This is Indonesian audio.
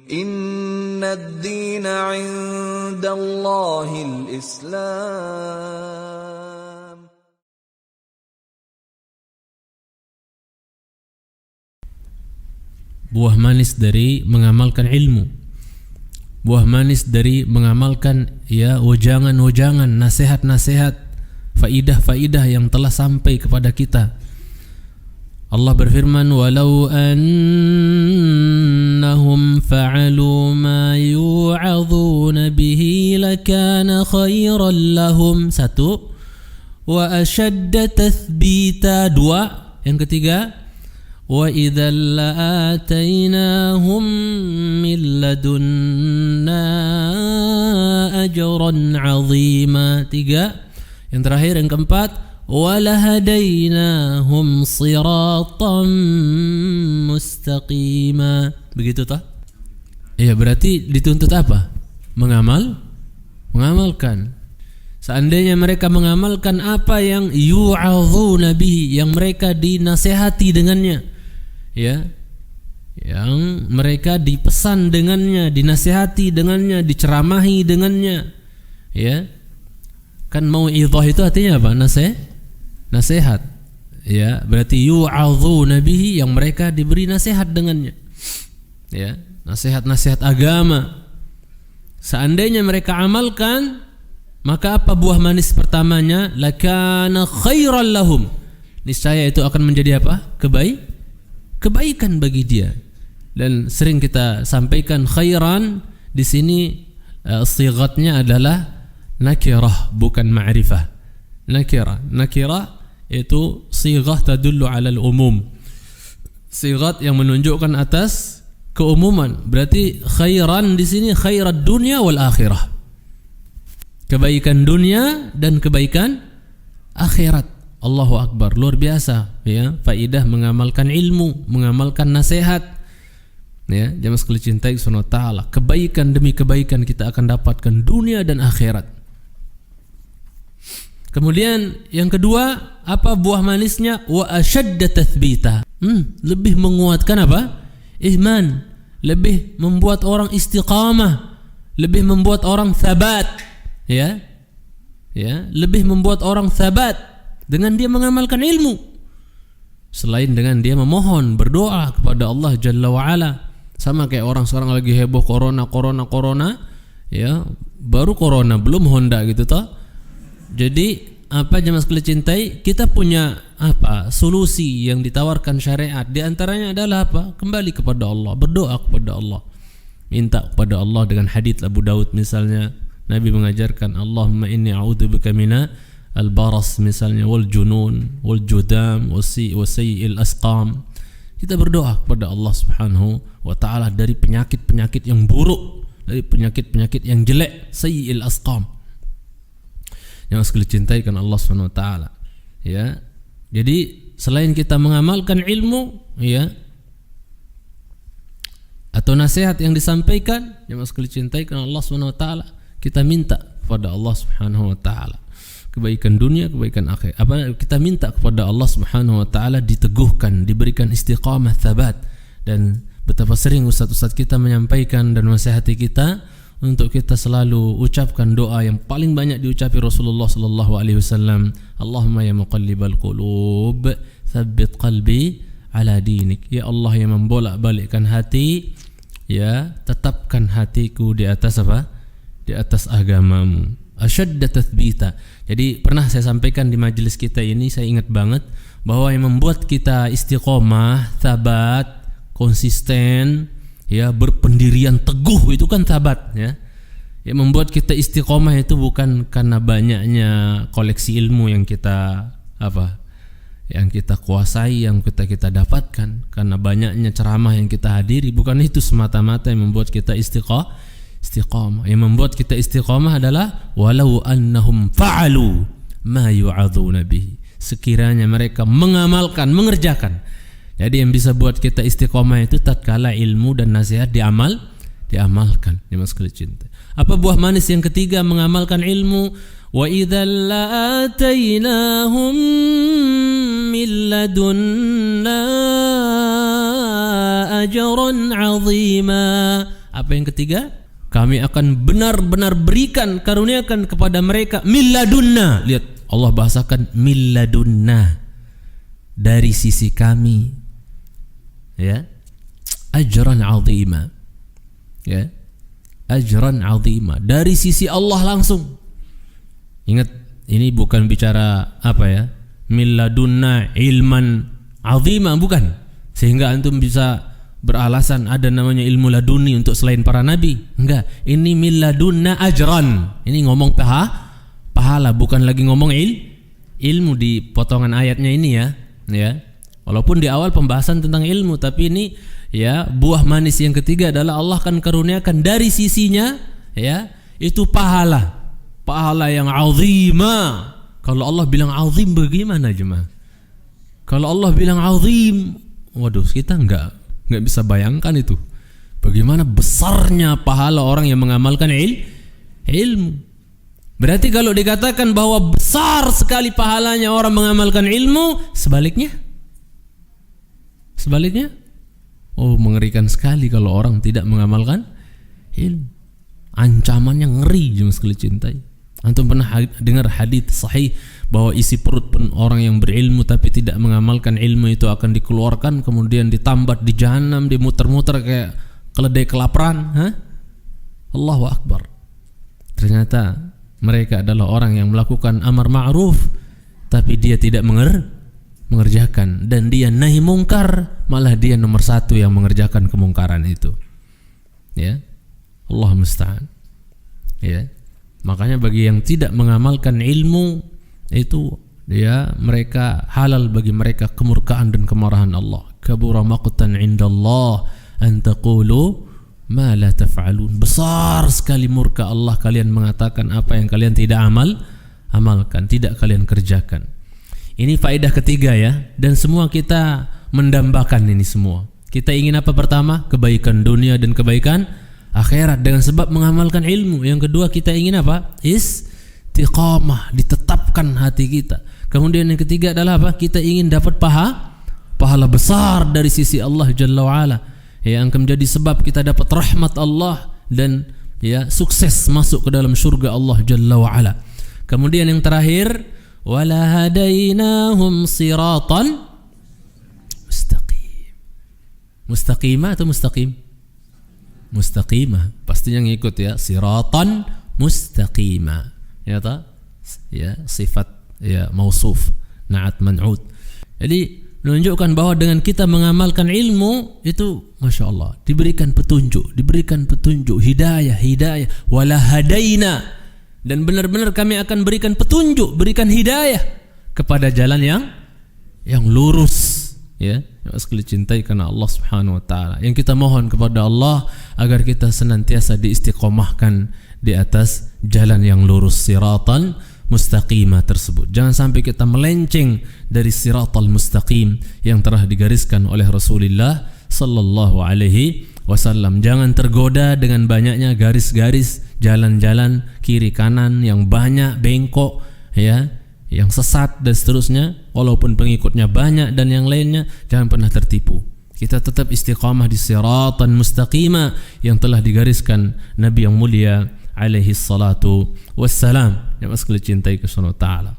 Inna ad-dina 'inda Allahil Islam. Buah manis dari mengamalkan ilmu. Buah manis dari mengamalkan wejangan-wejangan, nasihat-nasihat, faidah-faidah yang telah sampai kepada kita. Allah berfirman, walau annahum fa'alu ma yu'adhuna bihi lakana khairan lahum. Satu, wa ashadda tathbita. Dua, yang ketiga, wa idzal la'atainahum min ladunna ajran 'azima. Tiga, yang terakhir, yang keempat, walahadainahum siratan mustaqima. Begitu toh? Iya, berarti dituntut apa? Mengamalkan. Seandainya mereka mengamalkan apa yang yu'adzuna bihi, yang mereka dinasihati dengannya, ya, yang mereka dipesan dengannya, dinasihati dengannya, diceramahi dengannya, ya. Kan mau'izah itu artinya apa? Nasihat, ya, berarti yu'adzuna bihi, yang mereka diberi nasihat dengannya, ya, nasihat-nasihat agama. Seandainya mereka amalkan, maka apa buah manis pertamanya? Lakana khairan lahum, niscaya itu akan menjadi apa? Kebaikan bagi dia. Dan sering kita sampaikan khairan di sini sighatnya adalah nakirah, bukan ma'rifah. Nakirah itu sighah tadullu 'ala al-umum. Sighat yang menunjukkan atas keumuman. Berarti khairan di sini khairad dunya wal akhirah. Kebaikan dunia dan kebaikan akhirat. Allahu akbar, luar biasa, ya. Faidah mengamalkan ilmu, mengamalkan nasihat. Ya, jamaah sekalian cintai Subhanahu wa taala. Kebaikan demi kebaikan kita akan dapatkan dunia dan akhirat. Kemudian yang kedua, apa buah manisnya? Wa ashadda tathbita. Lebih menguatkan apa? Iman. Lebih membuat orang istiqamah, lebih membuat orang thabat, ya. Ya, lebih membuat orang thabat dengan dia mengamalkan ilmu. Selain dengan dia memohon, berdoa kepada Allah Jalla wa Ala. Sama kayak orang sekarang lagi heboh corona, ya. Baru corona, belum Honda gitu toh. Jadi apa jemaah sekalian cintai, kita punya apa solusi yang ditawarkan syariat. Di antaranya adalah apa? Kembali kepada Allah, berdoa kepada Allah, minta kepada Allah. Dengan hadits Abu Daud misalnya, Nabi mengajarkan, Allahumma inni a'udzubika mina al-baras misalnya, wal junun, wal judam, wa sayyi'il asqam. Kita berdoa kepada Allah Subhanahu wa taala dari penyakit-penyakit yang buruk, dari penyakit-penyakit yang jelek, sayyi'il asqam. Yang sekali cintai kan Allah Subhanahu wa taala, ya. Jadi selain kita mengamalkan ilmu, ya, atau nasihat yang disampaikan, yang sekali cintai kan Allah Subhanahu wa taala, kita minta kepada Allah Subhanahu wa taala kebaikan dunia, kebaikan akhirat. Apa kita minta kepada Allah Subhanahu wa taala diteguhkan, diberikan istiqamah, thabat. Dan betapa sering ustaz-ustaz kita menyampaikan dan menasihati kita untuk kita selalu ucapkan doa yang paling banyak diucapi Rasulullah sallallahu alaihi wasallam, Allahumma ya muqallibal qulub, tsabbit qalbi ala dinik. Ya Allah yang membolak-balikkan hati, ya, tetapkan hatiku di atas apa? Di atas agamamu. Asyadda tathbita. Jadi pernah saya sampaikan di majelis kita ini, saya ingat banget bahwa yang membuat kita istiqomah, thabat, konsisten, ya, berpendirian teguh, itu kan thabat, ya. Yang membuat kita istiqomah itu bukan karena banyaknya koleksi ilmu yang kita yang kita kuasai, yang kita dapatkan, karena banyaknya ceramah yang kita hadiri. Bukan itu semata-mata yang membuat kita istiqamah. Yang membuat kita istiqamah adalah walau annahum fa'alu ma yu'adzuna bihi. Sekiranya mereka mengamalkan, mengerjakan. Jadi yang bisa buat kita istiqamah itu tatkala ilmu dan nasihat diamalkan. Ya mas cinta. Apa buah manis yang ketiga mengamalkan ilmu? Wa idzal la'atainahum min ladunna ajran 'azima. Apa yang ketiga? Kami akan benar-benar berikan, karuniakan kepada mereka milladunna. Lihat, Allah bahasakan milladunna, dari sisi kami, ya, ajran azima, ya, ajran azima, dari sisi Allah langsung. Ingat, ini bukan bicara apa ya, milladunna ilman azima, bukan, sehingga antum bisa beralasan ada namanya ilmu laduni untuk selain para nabi. Enggak, ini milladunna ajran. Ini ngomong pahala, bukan lagi ngomong ilmu di potongan ayatnya ini ya. Walaupun di awal pembahasan tentang ilmu, tapi ini ya buah manis yang ketiga adalah Allah akan karuniakan dari sisinya, ya, itu pahala yang azima. Kalau Allah bilang azim, bagaimana jemaah? Kalau Allah bilang azim, waduh, kita enggak bisa bayangkan itu. Bagaimana besarnya pahala orang yang mengamalkan ilmu. Berarti kalau dikatakan bahwa besar sekali pahalanya orang mengamalkan ilmu, sebaliknya, oh, mengerikan sekali kalau orang tidak mengamalkan ilmu. Ancamannya ngeri, jemaah sekalian cintai. Antum pernah dengar hadits sahih bahwa isi perut orang yang berilmu tapi tidak mengamalkan ilmu itu akan dikeluarkan, kemudian ditambat di jahanam, dimuter-muter kayak keledai kelaparan? Allahu Akbar. Ternyata mereka adalah orang yang melakukan amar ma'ruf tapi dia tidak mengerjakan, dan dia nahi mungkar, malah dia nomor satu yang mengerjakan kemungkaran itu. Ya, Allah musta'an. Ya, makanya bagi yang tidak mengamalkan ilmu itu, ya, mereka halal bagi mereka kemurkaan dan kemarahan Allah. Kabura maqtan 'indallah an taqulu ma la taf'alun. Besar sekali murka Allah kalian mengatakan apa yang kalian tidak amalkan, tidak kalian kerjakan. Ini faedah ketiga ya, dan semua kita mendambakan ini semua. Kita ingin apa? Pertama, kebaikan dunia dan kebaikan akhirat dengan sebab mengamalkan ilmu. Yang kedua, kita ingin apa? Istiqamah, ditetapkan hati kita. Kemudian yang ketiga adalah apa? Kita ingin dapat pahala besar dari sisi Allah Jalla wa'ala, yang akan menjadi sebab kita dapat rahmat Allah dan ya sukses masuk ke dalam surga Allah Jalla wa'ala. Kemudian yang terakhir, wala hadainahum siratan mustaqim. Mustaqimah atau mustaqim? Mustaqimah, pastinya ngikut ya, siratan mustaqimah. Ya ta? Ya, sifat ya mausuf, na'at man'ud. Jadi menunjukkan bahwa dengan kita mengamalkan ilmu itu, masya Allah, diberikan petunjuk, hidayah, wala hadaina, dan benar-benar kami akan berikan petunjuk, berikan hidayah kepada jalan yang lurus, ya, yang sekali cintai karena Allah Subhanahu wa taala. Yang kita mohon kepada Allah agar kita senantiasa diistiqomahkan di atas jalan yang lurus, siratan mustaqimah tersebut. Jangan sampai kita melenceng dari siratal mustaqim yang telah digariskan oleh Rasulullah sallallahu alaihi wasallam. Jangan tergoda dengan banyaknya garis-garis jalan-jalan kiri kanan yang banyak, bengkok, ya, yang sesat dan seterusnya. Walaupun pengikutnya banyak dan yang lainnya, jangan pernah tertipu. Kita tetap istiqamah di siratan mustaqimah yang telah digariskan Nabi yang mulia alaihi salatu wassalam. Yang sekali cintai ke Subhanahu wa ta'ala.